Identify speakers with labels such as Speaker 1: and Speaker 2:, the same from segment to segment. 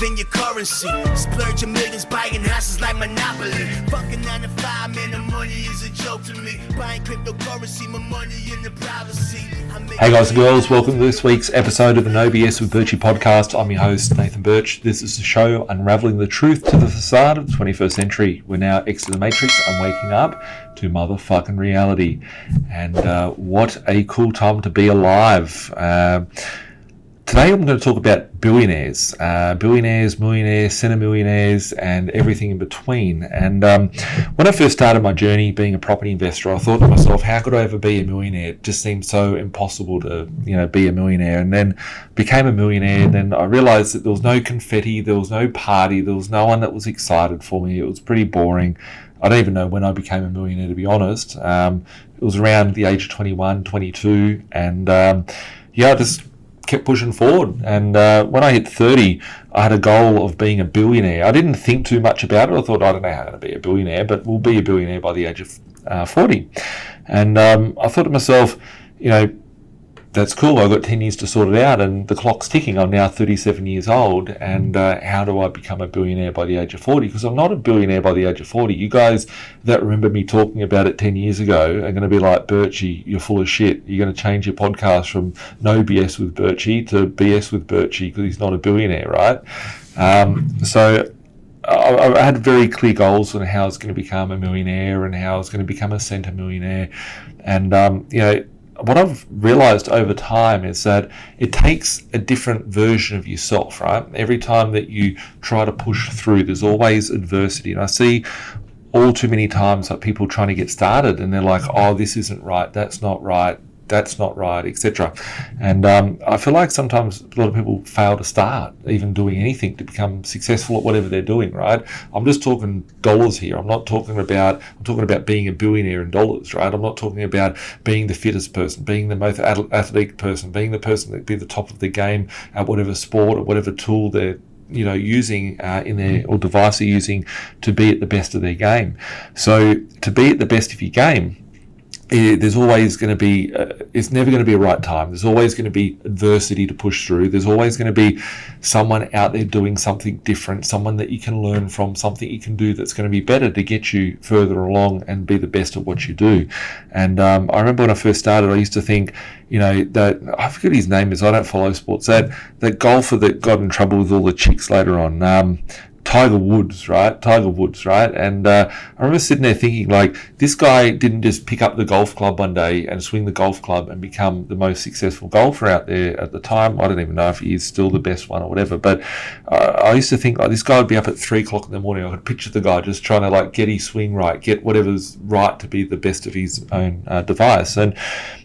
Speaker 1: than your currency. Splurging millions, buying houses like Monopoly. Fucking 9 to 5, man, the money is a joke to me. Buying cryptocurrency, my money in the privacy.
Speaker 2: Hey guys and girls, welcome to this week's episode of the No BS with Birchy podcast. I'm your host, Nathan Birch. This is the show unraveling the truth to the facade of the 21st century. We're now exiting the matrix and waking up to motherfucking reality. And what a cool time to be alive. Today I'm going to talk about billionaires, millionaires, centimillionaires, and everything in between. And when I first started my journey being a property investor, I thought to myself, how could I ever be a millionaire? It just seemed so impossible to, be a millionaire. And then became a millionaire. And then I realized that there was no confetti, there was no party, there was no one that was excited for me. It was pretty boring. I don't even know when I became a millionaire, to be honest. It was around the age of 21, 22. And I just kept pushing forward, and when I hit 30 I had a goal of being a billionaire. I didn't think too much about it. I thought, I don't know how to be a billionaire, but we'll be a billionaire by the age of 40. And I thought to myself, that's cool, I've got 10 years to sort it out and the clock's ticking. I'm now 37 years old, and how do I become a billionaire by the age of 40? Because I'm not a billionaire by the age of 40. You guys that remember me talking about it 10 years ago are going to be like, Birchy, you're full of shit. You're going to change your podcast from No BS with Birchy to BS with Birchy because he's not a billionaire, right? So I had very clear goals on how I was going to become a millionaire and how I was going to become a centimillionaire. And, what I've realized over time is that it takes a different version of yourself, right? Every time that you try to push through, there's always adversity. And I see all too many times like people trying to get started and they're like, oh, this isn't right, that's not right, etc. And I feel like sometimes a lot of people fail to start even doing anything to become successful at whatever they're doing, right? I'm just talking dollars here. I'm talking about being a billionaire in dollars, right? I'm not talking about being the fittest person, being the most athletic person, being the person that be the top of the game at whatever sport or whatever tool they're using in their or device they're using to be at the best of their game. So to be at the best of your game, there's always going to be, it's never going to be a right time. There's always going to be adversity to push through. There's always going to be someone out there doing something different, someone that you can learn from, something you can do that's going to be better to get you further along and be the best at what you do. And I remember when I first started, I used to think, that, I forget his name is, I don't follow sports, that golfer that got in trouble with all the chicks later on, Tiger Woods, right? And I remember sitting there thinking, like, this guy didn't just pick up the golf club one day and swing the golf club and become the most successful golfer out there at the time. I don't even know if he is still the best one or whatever, but I used to think, like, this guy would be up at 3 o'clock in the morning. I could picture the guy just trying to, like, get his swing right, get whatever's right to be the best of his own device. And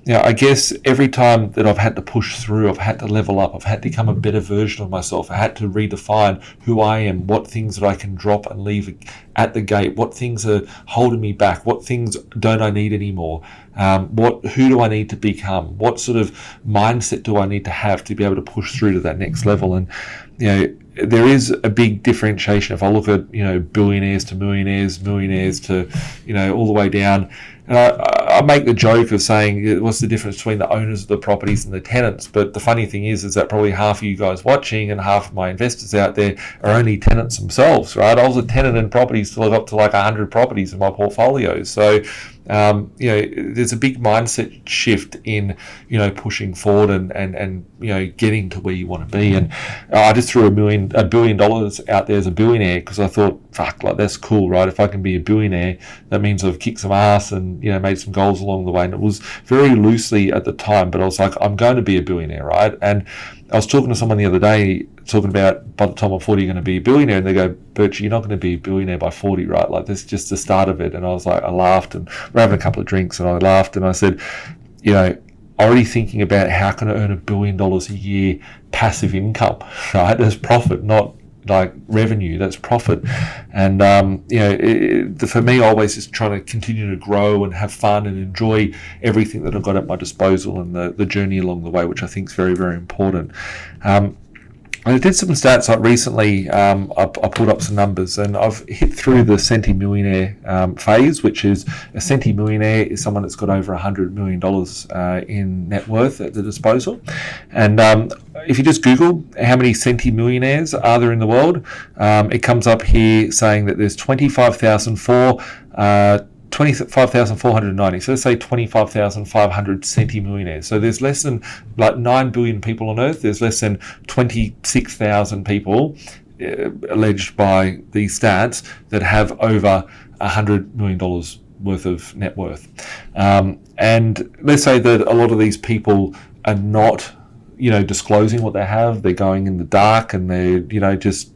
Speaker 2: I guess every time that I've had to push through, I've had to level up, I've had to become a better version of myself. I had to redefine who I am, what things that I can drop and leave at the gate, what things are holding me back, what things don't I need anymore, who do I need to become, what sort of mindset do I need to have to be able to push through to that next level. And there is a big differentiation. If I look at billionaires to millionaires to all the way down. And I make the joke of saying, what's the difference between the owners of the properties and the tenants? But the funny thing is that probably half of you guys watching and half of my investors out there are only tenants themselves, right? I was a tenant in properties till I got to like 100 properties in my portfolio. So, there's a big mindset shift in, pushing forward and getting to where you want to be. And I just threw $1 billion out there as a billionaire because I thought, fuck, like that's cool, right? If I can be a billionaire, that means I've kicked some ass and, made some goals along the way. And it was very loosely at the time, but I was like, I'm going to be a billionaire, right? And I was talking to someone the other day, talking about by the time I'm 40, you're going to be a billionaire. And they go, Birch, you're not going to be a billionaire by 40, right? Like, this is just the start of it. And I was like, I laughed, and we're having a couple of drinks, and I laughed, and I said, already thinking about how can I earn $1 billion a year passive income, right? As profit, not like revenue, that's profit. And for me, always is trying to continue to grow and have fun and enjoy everything that I've got at my disposal and the journey along the way, which I think is very, very important. I did some stats like recently. I pulled up some numbers, and I've hit through the centimillionaire phase, which is a centimillionaire is someone that's got over $100 million in net worth at the disposal. And if you just Google how many centimillionaires are there in the world, it comes up here saying that there's 25,490. So let's say 25,500 centimillionaires. So there's less than 9 billion people on Earth. There's less than 26,000 people alleged by these stats that have over $100 million worth of net worth. And let's say that a lot of these people are not, disclosing what they have. They're going in the dark, and they're, just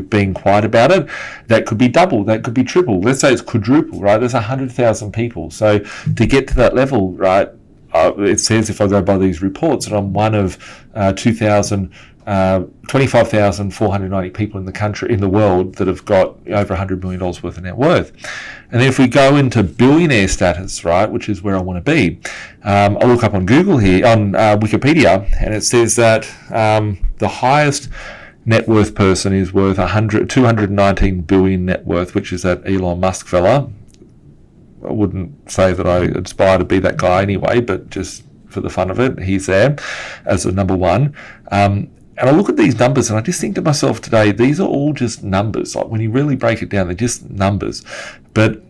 Speaker 2: being quiet about it. That could be double, that could be triple. Let's say it's quadruple, right? There's 100,000 people. So to get to that level, right, it says, if I go by these reports, that I'm one of 25,490 people in the world that have got over $100 million worth of net worth. And then if we go into billionaire status, right, which is where I want to be, I look up on Google here, on Wikipedia, and it says that the highest net worth person is worth 219 billion net worth, which is that Elon Musk fella. I wouldn't say that I aspire to be that guy anyway, but just for the fun of it, he's there as a number one. And I look at these numbers and I just think to myself today, these are all just numbers. Like when you really break it down, they're just numbers. But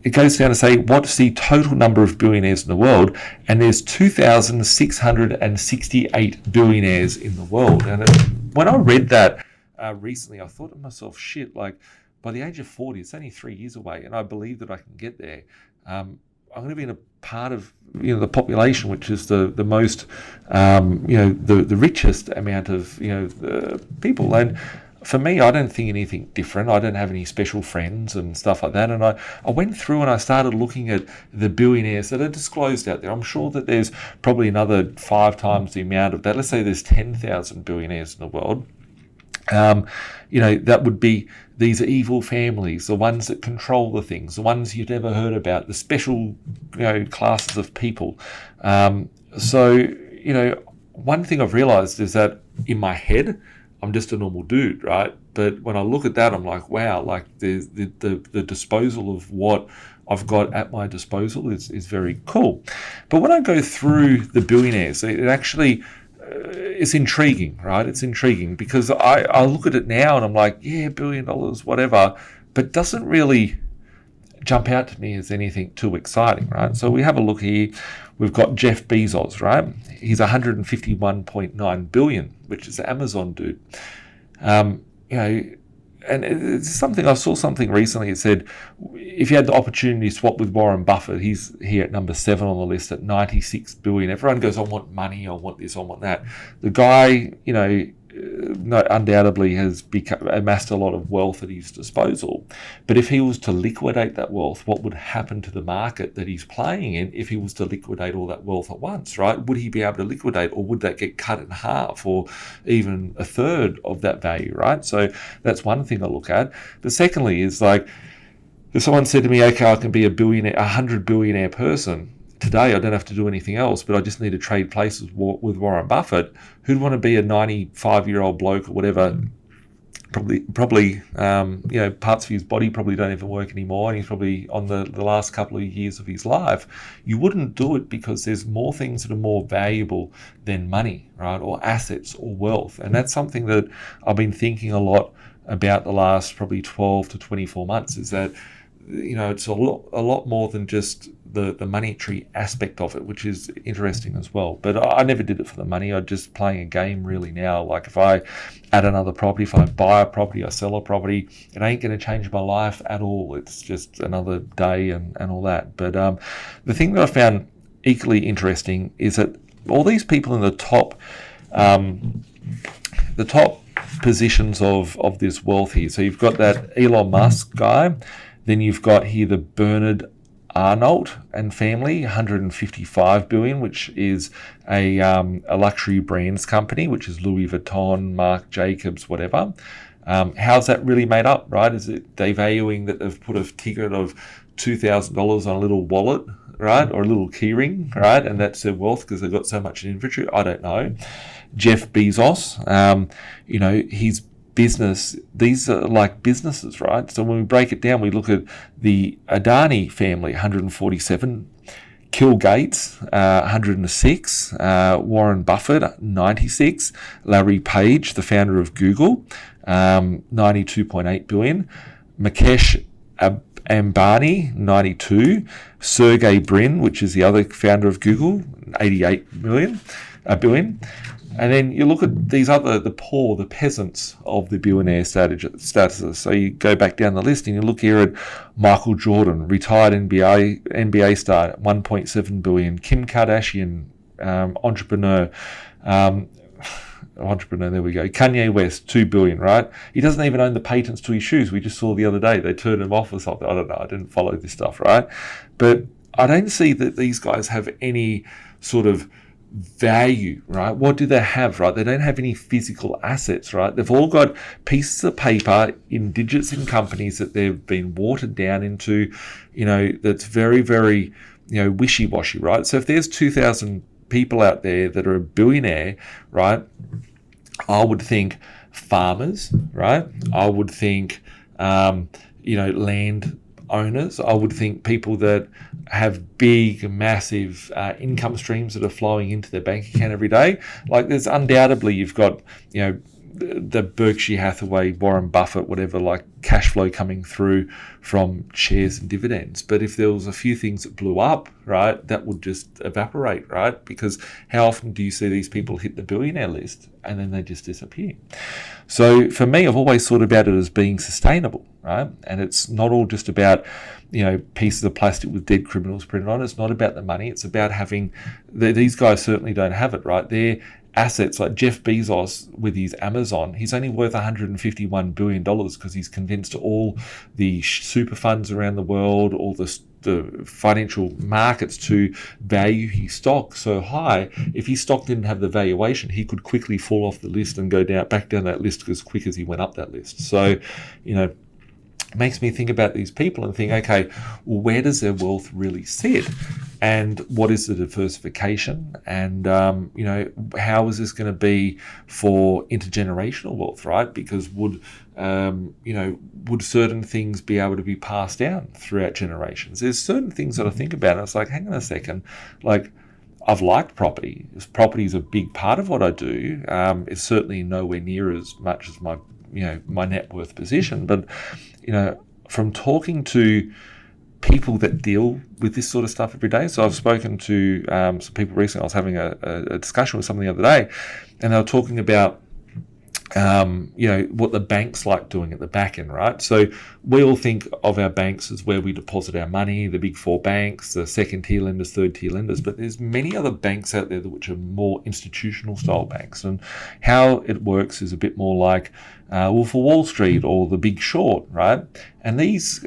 Speaker 2: it goes down to say, what's the total number of billionaires in the world? And there's 2,668 billionaires in the world. And when I read that recently, I thought to myself, shit, like by the age of 40, it's only 3 years away, and I believe that I can get there. I'm going to be in a part of the population which is the most, the richest amount of the people. And for me, I don't think anything different. I don't have any special friends and stuff like that. And I went through and I started looking at the billionaires that are disclosed out there. I'm sure that there's probably another 5 times the amount of that. Let's say there's 10,000 billionaires in the world. That would be these evil families, the ones that control the things, the ones you've never heard about, the special, classes of people. So one thing I've realized is that in my head, I'm just a normal dude, right? But when I look at that, I'm like, wow, like the disposal of what I've got at my disposal is very cool. But when I go through the billionaires, it actually, it's intriguing, right? It's intriguing because I look at it now and I'm like, yeah, $1 billion, whatever, but doesn't really jump out to me as anything too exciting, right? So we have a look here. We've got Jeff Bezos, right? He's 151.9 billion, which is the Amazon dude. And it's something, I saw something recently. It said, if you had the opportunity to swap with Warren Buffett, he's here at number 7 on the list at 96 billion. Everyone goes, I want money, I want this, I want that. The guy, undoubtedly has amassed a lot of wealth at his disposal. But if he was to liquidate that wealth, what would happen to the market that he's playing in if he was to liquidate all that wealth at once, right? Would he be able to liquidate, or would that get cut in half or even a third of that value, right? So that's one thing I look at. But secondly is like, if someone said to me, okay, I can be a 100 billionaire person, today I don't have to do anything else, but I just need to trade places with Warren Buffett. Who'd want to be a 95-year-old bloke or whatever? Probably, parts of his body probably don't even work anymore, and he's probably on the last couple of years of his life. You wouldn't do it because there's more things that are more valuable than money, right? Or assets or wealth. And that's something that I've been thinking a lot about the last probably 12 to 24 months, is that it's a lot more than just the monetary aspect of it, which is interesting as well. But I never did it for the money. I'm just playing a game really now. Like if I add another property, if I buy a property, I sell a property, it ain't going to change my life at all. It's just another day and all that. But the thing that I found equally interesting is that all these people in the top positions of this wealth here. So you've got that Elon Musk guy. Then you've got here the Bernard Arnault and family, 155 billion, which is a luxury brands company, which is Louis Vuitton, Marc Jacobs, whatever. How's that really made up, right? Is it they valuing that they've put a ticket of $2,000 on a little wallet, right, or a little keyring, right, and that's their wealth because they've got so much in inventory? I don't know. Jeff Bezos, his business, these are like businesses, right? So when we break it down, we look at the Adani family, 147, Bill Gates, 106, Warren Buffett, 96, Larry Page, the founder of Google, 92.8 billion, Mukesh Ambani, 92, Sergey Brin, which is the other founder of Google, 88 billion. And then you look at these the poor, the peasants of the billionaire statuses. So you go back down the list and you look here at Michael Jordan, retired NBA star, 1.7 billion. Kim Kardashian, entrepreneur, there we go. Kanye West, 2 billion, right? He doesn't even own the patents to his shoes. We just saw the other day they turned him off or something. I don't know. I didn't follow this stuff, right? But I don't see that these guys have any sort of value, right? What do they have, right? They don't have any physical assets, right? They've all got pieces of paper in digits in companies that they've been watered down into, that's very, very, wishy-washy, right? So if there's 2,000 people out there that are a billionaire, right, I would think farmers, right? I would think, land owners. I would think people that have big, massive income streams that are flowing into their bank account every day. Like there's undoubtedly, you've got, the Berkshire Hathaway, Warren Buffett, whatever, like cash flow coming through from shares and dividends. But if there was a few things that blew up, right, that would just evaporate, right? Because how often do you see these people hit the billionaire list and then they just disappear? So for me, I've always thought about it as being sustainable, right? And it's not all just about, pieces of plastic with dead criminals printed on it. It's not about the money. It's about having, these guys certainly don't have it, right? They're assets like Jeff Bezos with his Amazon, he's only worth $151 billion because he's convinced all the super funds around the world, all the financial markets to value his stock so high. If his stock didn't have the valuation, he could quickly fall off the list and go back down that list as quick as he went up that list. So, it makes me think about these people and think, okay, well, where does their wealth really sit? And what is the diversification? And, how is this going to be for intergenerational wealth, right? Because would certain things be able to be passed down throughout generations? There's certain things that I think about, and it's like, hang on a second, like, I've liked property. Property is a big part of what I do. It's certainly nowhere near as much as my net worth position. But, from talking to people that deal with this sort of stuff every day. So I've spoken to some people recently. I was having a discussion with someone the other day, and they were talking about what the banks like doing at the back end, right? So we all think of our banks as where we deposit our money, the big four banks, the second tier lenders, third tier lenders, but there's many other banks out there which are more institutional style banks. And how it works is a bit more like Wolf of Wall Street or The Big Short, right? And these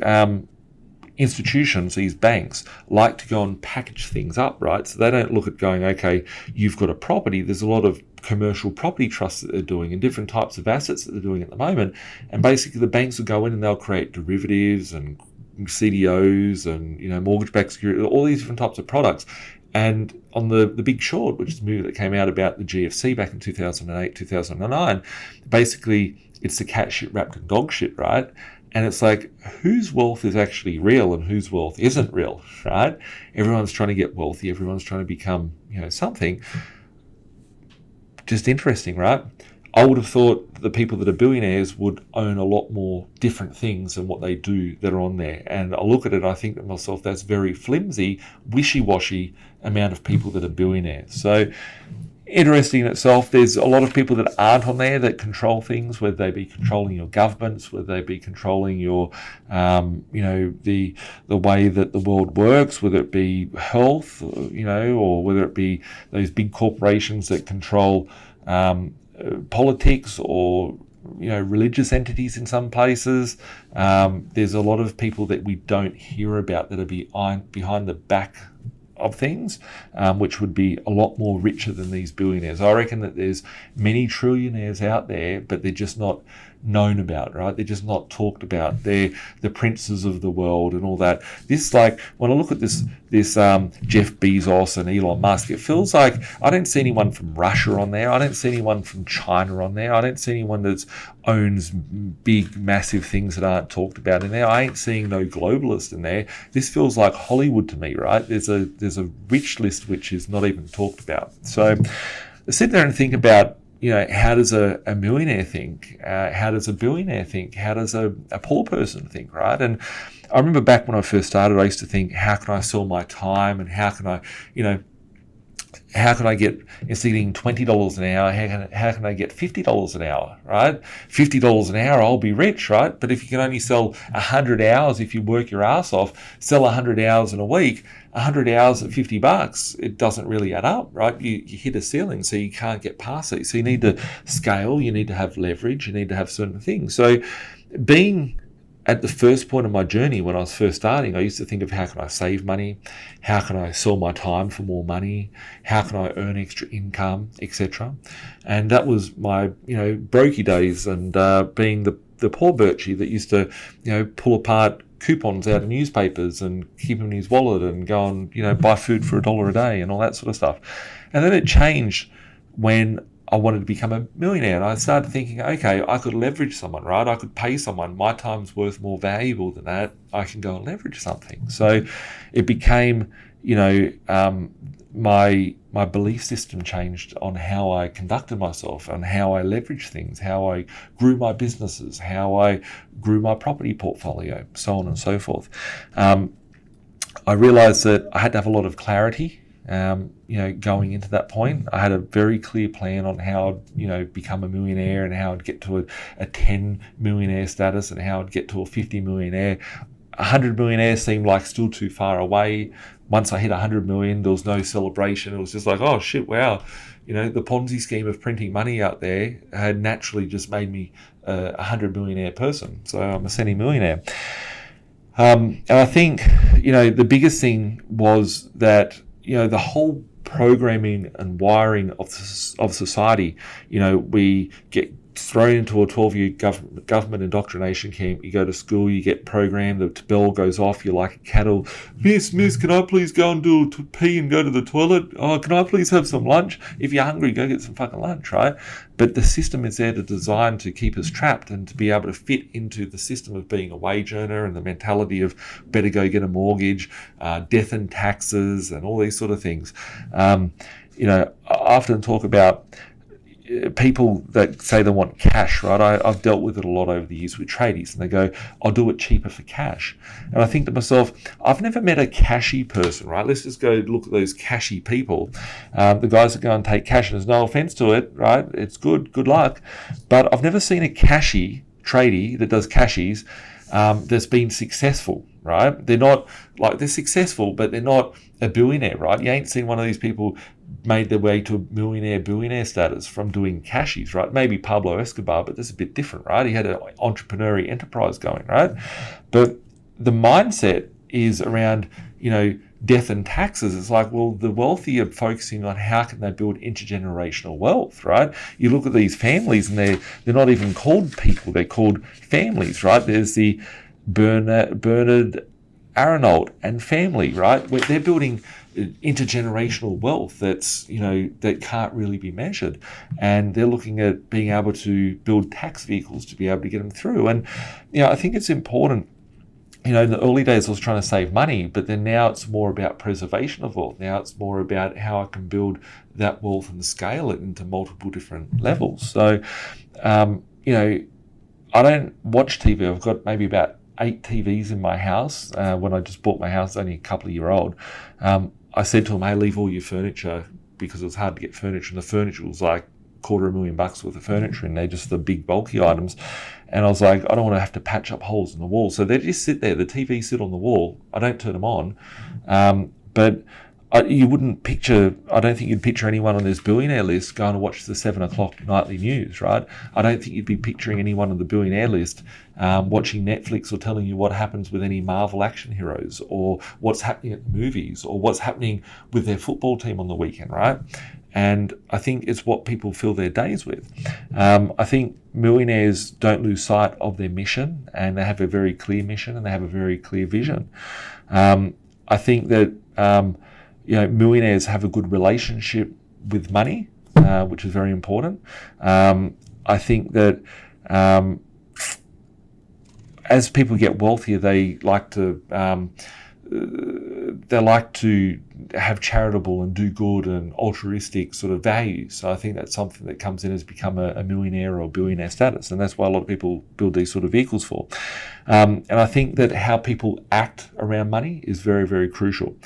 Speaker 2: institutions, these banks, like to go and package things up, right? So they don't look at going, okay, you've got a property. There's a lot of commercial property trusts that they're doing and different types of assets that they're doing at the moment. And basically the banks will go in and they'll create derivatives and CDOs and, mortgage-backed security, all these different types of products. And on the Big Short, which is a movie that came out about the GFC back in 2008, 2009, basically it's the cat shit wrapped in dog shit, right? And it's like, whose wealth is actually real and whose wealth isn't real, right? Everyone's trying to get wealthy. Everyone's trying to become, something. Just interesting, right? I would have thought the people that are billionaires would own a lot more different things than what they do that are on there. And I look at it and I think to myself, that's very flimsy, wishy-washy amount of people that are billionaires. So interesting in itself. There's a lot of people that aren't on there that control things, whether they be controlling your governments, whether they be controlling your, the way that the world works, whether it be health, or whether it be those big corporations that control politics or religious entities in some places. There's a lot of people that we don't hear about that are behind the back of things, which would be a lot more richer than these billionaires. I reckon that there's many trillionaires out there, but they're just not known about, right? They're just not talked about. They're the princes of the world and all that. This, like, when I look at this Jeff Bezos and Elon Musk, it feels like I don't see anyone from Russia on there. I don't see anyone from China on there. I don't see anyone that owns big, massive things that aren't talked about in there. I ain't seeing no globalist in there. This feels like Hollywood to me, right? There's a rich list which is not even talked about. So I sit there and think about, how does a millionaire think? How does a billionaire think? How does a poor person think, right? And I remember back when I first started, I used to think, how can I sell my time, and how can I, how can I get, instead of getting $20 an hour, how can I get $50 an hour, right? $50 an hour, I'll be rich, right? But if you can only sell 100 hours, if you work your ass off, sell 100 hours in a week, 100 hours at $50, it doesn't really add up, right? You hit a ceiling, so you can't get past it. So you need to scale, you need to have leverage, you need to have certain things. So being at the first point of my journey when I was first starting, I used to think of how can I save money, how can I sell my time for more money, how can I earn extra income, etc. And that was my, Birchy days, and being the poor Birchy that used to, pull apart coupons out of newspapers and keep them in his wallet and go and, buy food for $1 a day and all that sort of stuff. And then it changed when I wanted to become a millionaire, and I started thinking, okay, I could leverage someone, right? I could pay someone. My time's worth more valuable than that. I can go and leverage something. So it became, my belief system changed on how I conducted myself and how I leveraged things, how I grew my businesses, how I grew my property portfolio, so on and so forth. I realized that I had to have a lot of clarity. Going into that point, I had a very clear plan on how I'd, become a millionaire, and how I'd get to a 10 millionaire status, and how I'd get to a 50 millionaire. 100 millionaire seemed like still too far away. Once I hit 100 million, there was no celebration. It was just like, oh shit, wow. The Ponzi scheme of printing money out there had naturally just made me a 100 millionaire person. So I'm a centimillionaire. And I think, the biggest thing was that, the whole programming and wiring of society, we get thrown into a 12-year government indoctrination camp. You go to school, you get programmed, the bell goes off, you're like a cattle. Miss, can I please go and do a pee and go to the toilet? Oh, can I please have some lunch? If you're hungry, go get some fucking lunch, right? But the system is there to design to keep us trapped and to be able to fit into the system of being a wage earner and the mentality of better go get a mortgage, death and taxes and all these sort of things. I often talk about people that say they want cash, right? I've dealt with it a lot over the years with tradies, and they go, I'll do it cheaper for cash. And I think to myself, I've never met a cashy person, right? Let's just go look at those cashy people. The guys that go and take cash, and there's no offense to it, right? It's good luck. But I've never seen a cashy tradie that does cashies that's been successful, right? They're successful, but they're not a billionaire, right? You ain't seen one of these people made their way to a billionaire status from doing cashies, right? Maybe Pablo Escobar, but that's a bit different, right? He had an entrepreneurial enterprise going, right? But the mindset is around, death and taxes. It's like, well, the wealthy are focusing on how can they build intergenerational wealth, right? You look at these families, and they're not even called people, they're called families, right? There's the Bernard Arnault and family, right? Where they're building intergenerational wealth that's, that can't really be measured. And they're looking at being able to build tax vehicles to be able to get them through. And, I think it's important. In the early days, I was trying to save money, but then now it's more about preservation of wealth. Now it's more about how I can build that wealth and scale it into multiple different levels. So, I don't watch TV. I've got maybe about 8 TVs in my house. When I just bought my house, only a couple of years old, I said to them, hey, leave all your furniture, because it was hard to get furniture, and the furniture was like $250,000 worth of furniture, and they're just the big bulky items. And I was like, I don't want to have to patch up holes in the wall. So they just sit there. The TV sit on the wall. I don't turn them on. But you wouldn't picture, I don't think you'd picture anyone on this billionaire list going to watch the 7 o'clock nightly news, right? I don't think you'd be picturing anyone on the billionaire list watching Netflix or telling you what happens with any Marvel action heroes, or what's happening at the movies, or what's happening with their football team on the weekend, right? And I think it's what people fill their days with. I think millionaires don't lose sight of their mission, and they have a very clear mission and they have a very clear vision. I think that millionaires have a good relationship with money, which is very important. I think that as people get wealthier, they like to have charitable and do good and altruistic sort of values. So I think that's something that comes in as become a millionaire or billionaire status, and that's why a lot of people build these sort of vehicles for. And I think that how people act around money is very, very crucial.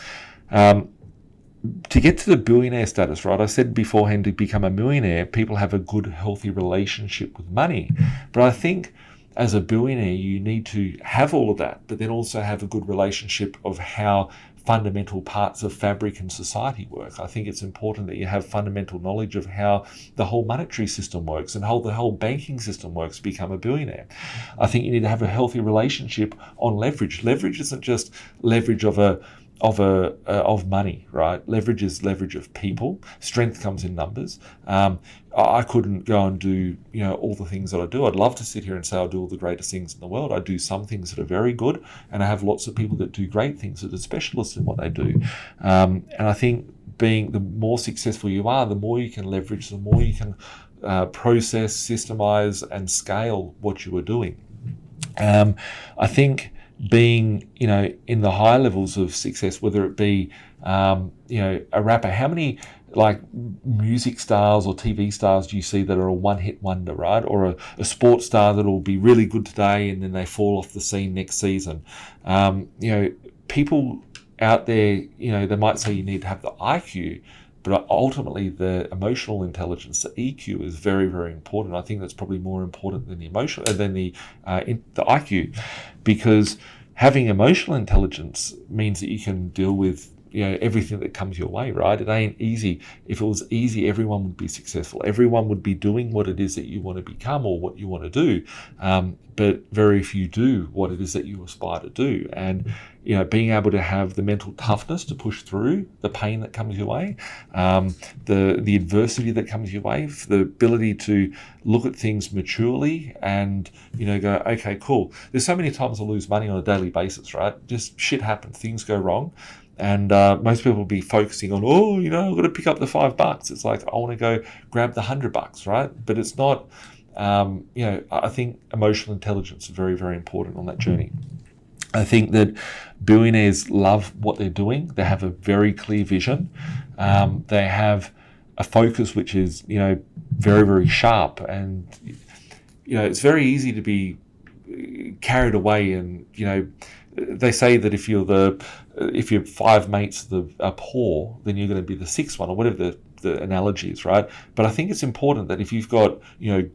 Speaker 2: To get to the billionaire status, right, I said beforehand, to become a millionaire, people have a good, healthy relationship with money. But I think as a billionaire, you need to have all of that, but then also have a good relationship of how fundamental parts of fabric and society work. I think it's important that you have fundamental knowledge of how the whole monetary system works and how the whole banking system works to become a billionaire. I think you need to have a healthy relationship on leverage. Leverage isn't just leverage of money, right? Leverage is leverage of people. Strength comes in numbers. I couldn't go and do, all the things that I do. I'd love to sit here and say I do all the greatest things in the world. I do some things that are very good, and I have lots of people that do great things, that are specialists in what they do. And I think being the more successful you are, the more you can leverage, the more you can process, systemize, and scale what you are doing. I think being, in the high levels of success, whether it be, a rapper, how many music stars or TV stars do you see that are a one-hit wonder, right? Or a sports star that will be really good today and then they fall off the scene next season. People out there, they might say you need to have the IQ, but ultimately the emotional intelligence, the EQ, is very, very important. I think that's probably more important than the IQ, because having emotional intelligence means that you can deal with everything that comes your way, right? It ain't easy. If it was easy, everyone would be successful. Everyone would be doing what it is that you want to become or what you want to do. But very few do what it is that you aspire to do. And, being able to have the mental toughness to push through the pain that comes your way, the adversity that comes your way, the ability to look at things maturely and, go, okay, cool. There's so many times I lose money on a daily basis, right? Just shit happens. Things go wrong. And most people will be focusing on, I've got to pick up the $5. It's like, I want to go grab the $100, right? But it's not, I think emotional intelligence is very, very important on that journey. I think that billionaires love what they're doing. They have a very clear vision. They have a focus which is, very, very sharp. And, it's very easy to be carried away. And, they say that if your five mates are poor, then you're going to be the sixth one, or whatever the analogy is, right? But I think it's important that if you've got,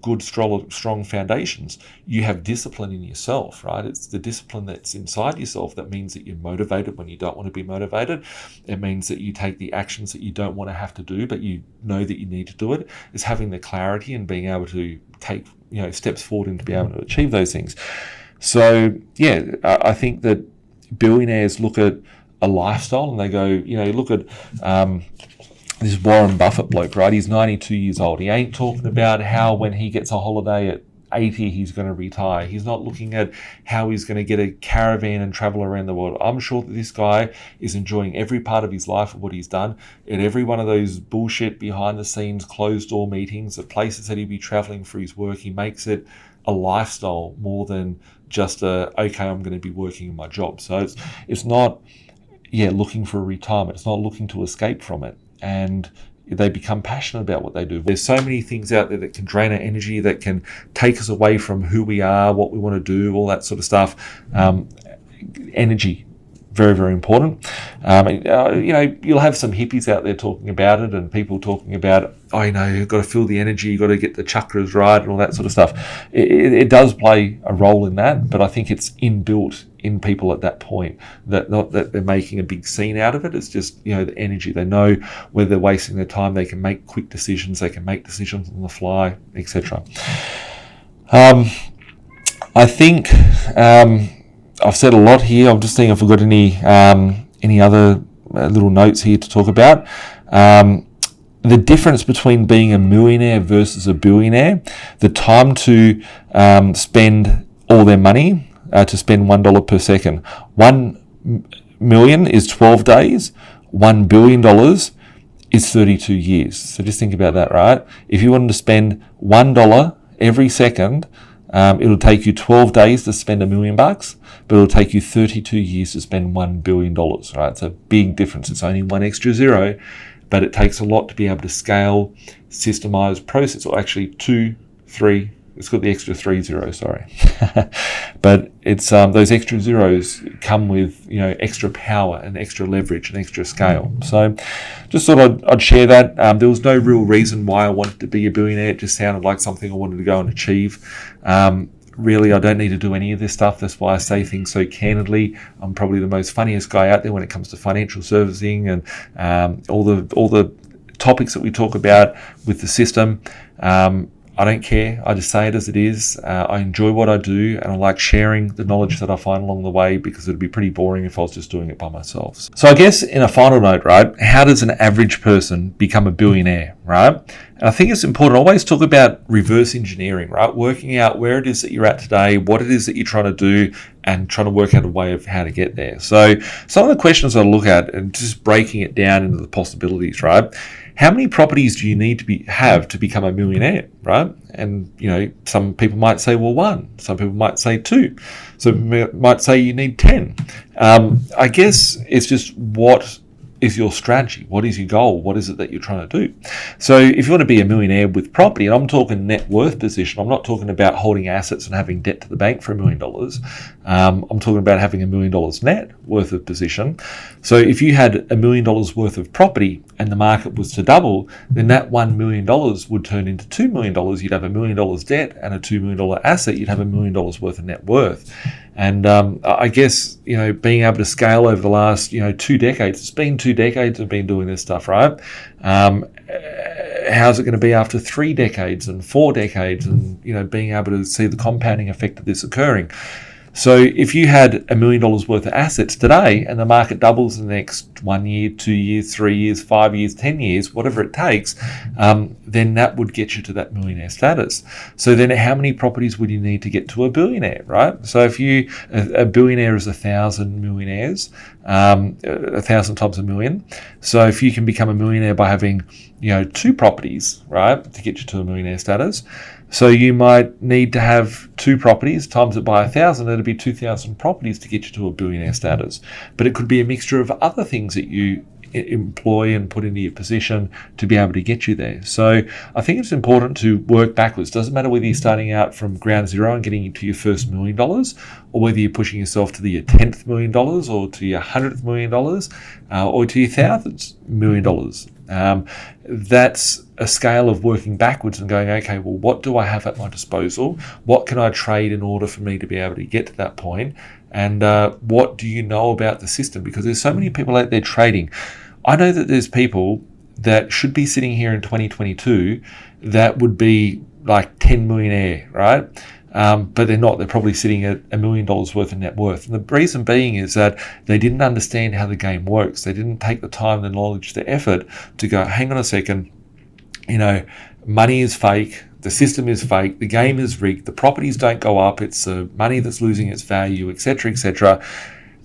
Speaker 2: good, strong foundations, you have discipline in yourself, right? It's the discipline that's inside yourself that means that you're motivated when you don't want to be motivated. It means that you take the actions that you don't want to have to do, but you know that you need to do it. It's having the clarity and being able to take, steps forward and to be able to achieve those things. So, I think that billionaires look at a lifestyle and they go, look at this Warren Buffett bloke, right? He's 92 years old. He ain't talking about how when he gets a holiday at 80, he's going to retire. He's not looking at how he's going to get a caravan and travel around the world. I'm sure that this guy is enjoying every part of his life of what he's done. At every one of those bullshit behind the scenes, closed door meetings, the places that he'd be traveling for his work, he makes it a lifestyle more than just I'm going to be working in my job. So it's not, looking for a retirement. It's not looking to escape from it. And they become passionate about what they do. There's so many things out there that can drain our energy, that can take us away from who we are, what we want to do, all that sort of stuff. Energy, very, very important. You'll have some hippies out there talking about it, and people talking about, you've got to feel the energy, you've got to get the chakras right and all that sort of stuff. It does play a role in that, but I think it's inbuilt in people at that point, that not that they're making a big scene out of it. It's just, the energy. They know where they're wasting their time. They can make quick decisions. They can make decisions on the fly, etc. I think I've said a lot here. I'm just seeing if I've got any other little notes here to talk about. the difference between being a millionaire versus a billionaire, the time to spend all their money, to spend $1 per second. 1 million is 12 days. $1 billion is 32 years. So just think about that, right? If you wanted to spend $1 every second, it'll take you 12 days to spend $1 million, but it'll take you 32 years to spend $1 billion, right? It's a big difference. It's only one extra zero, but it takes a lot to be able to scale, systemize, process, or actually 2, 3, it's got the extra 3 zeros, sorry. But it's those extra zeros come with, extra power and extra leverage and extra scale. So just thought I'd share that. There was no real reason why I wanted to be a billionaire. It just sounded like something I wanted to go and achieve. Really, I don't need to do any of this stuff. That's why I say things so candidly. I'm probably the most funniest guy out there when it comes to financial servicing and all the topics that we talk about with the system. I don't care. I just say it as it is. I enjoy what I do, and I like sharing the knowledge that I find along the way, because it'd be pretty boring if I was just doing it by myself. So I guess in a final note, right, how does an average person become a billionaire, right? And I think it's important. I always talk about reverse engineering, right? Working out where it is that you're at today, what it is that you're trying to do, and trying to work out a way of how to get there. So some of the questions I look at, and just breaking it down into the possibilities, right? How many properties do you need to have to become a millionaire, right? And, some people might say, well, 1. Some people might say 2. Some might say you need 10. I guess it's just what is your strategy? What is your goal? What is it that you're trying to do? So if you want to be a millionaire with property, and I'm talking net worth position, I'm not talking about holding assets and having debt to the bank for $1 million. I'm talking about having $1 million net worth of position. So if you had $1 million worth of property and the market was to double, then that $1 million would turn into $2 million. You'd have $1 million debt and a $2 million asset. You'd have $1 million worth of net worth. And I guess, being able to scale over the last, 2 decades, it's been 2 decades I've been doing this stuff, right? How's it going to be after 3 decades and 4 decades, and, being able to see the compounding effect of this occurring? So if you had $1 million worth of assets today and the market doubles in the next 1 year, 2 years, 3 years, 5 years, 10 years, whatever it takes, then that would get you to that millionaire status. So then how many properties would you need to get to a billionaire, right? So if a billionaire is 1,000 millionaires, 1,000 times a million. So if you can become a millionaire by having, 2 properties, right, to get you to a millionaire status. So you might need to have 2 properties, times it by 1,000, that'd be 2,000 properties to get you to a billionaire status. But it could be a mixture of other things that you employ and put into your position to be able to get you there. So I think it's important to work backwards. Doesn't matter whether you're starting out from ground zero and getting into your first $1 million, or whether you're pushing yourself to your 10th $1 million, or to your 100th $1 million, or to your 1,000th $1 million. That's a scale of working backwards and going, okay, well, what do I have at my disposal? What can I trade in order for me to be able to get to that point? And what do you know about the system? Because there's so many people out there trading. I know that there's people that should be sitting here in 2022 that would be like 10 millionaire, right? But they're not. They're probably sitting at $1 million worth of net worth. And the reason being is that they didn't understand how the game works. They didn't take the time, the knowledge, the effort to go, hang on a second, money is fake. The system is fake. The game is rigged. The properties don't go up. It's the money that's losing its value, etc., etc.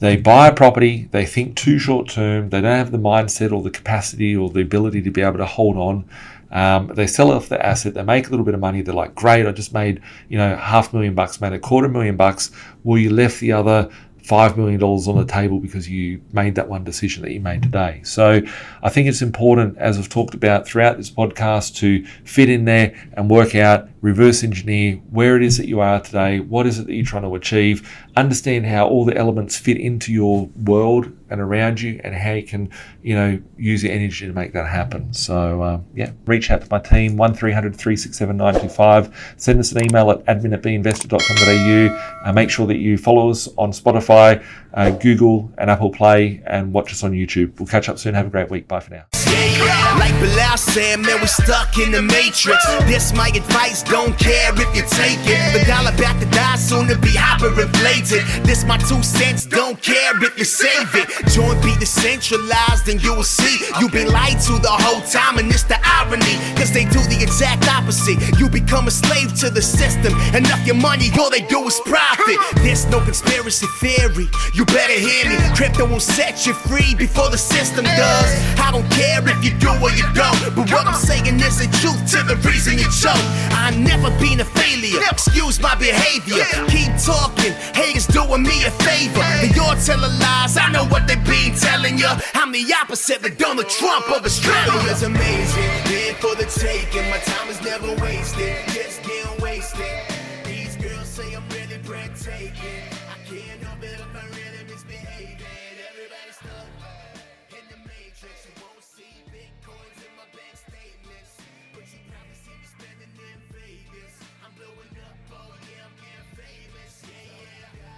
Speaker 2: They buy a property. They think too short term. They don't have the mindset or the capacity or the ability to be able to hold on. They sell off the asset. They make a little bit of money. They're like, great, I just made, $500,000, made $250,000. Well, you left the other $5 million on the table because you made that one decision that you made today. So I think it's important, as I've talked about throughout this podcast, to fit in there and work out, reverse engineer where it is that you are today, what is it that you're trying to achieve, understand how all the elements fit into your world and around you, and how you can, use your energy to make that happen. So reach out to my team, 1300 367 925. Send us an email at admin@binvested.com.au. Make sure that you follow us on Spotify, Google and Apple Play, and watch us on YouTube. We'll catch up soon. Have a great week. Bye for now.
Speaker 1: Like Bilal said, man, we're stuck in the matrix. This my advice, don't care if you take it. The dollar about to die, soon to be hyperinflated. This my 2 cents, don't care if you save it. Joint be decentralized and you will see you been lied to the whole time, and it's the irony, cause they do the exact opposite. You become a slave to the system, enough your money, all they do is profit. There's no conspiracy theory, you better hear me. Crypto will set you free before the system does. I don't care if you do or you don't, but what I'm saying is the truth to the reason you choke. I never been a failure, excuse my behavior. Keep talking, haters doing me a favor. They all telling lies, I know what they been telling you. I'm the opposite of Donald Trump of Australia. It's amazing, here for the taking, my time is never wasted. Just give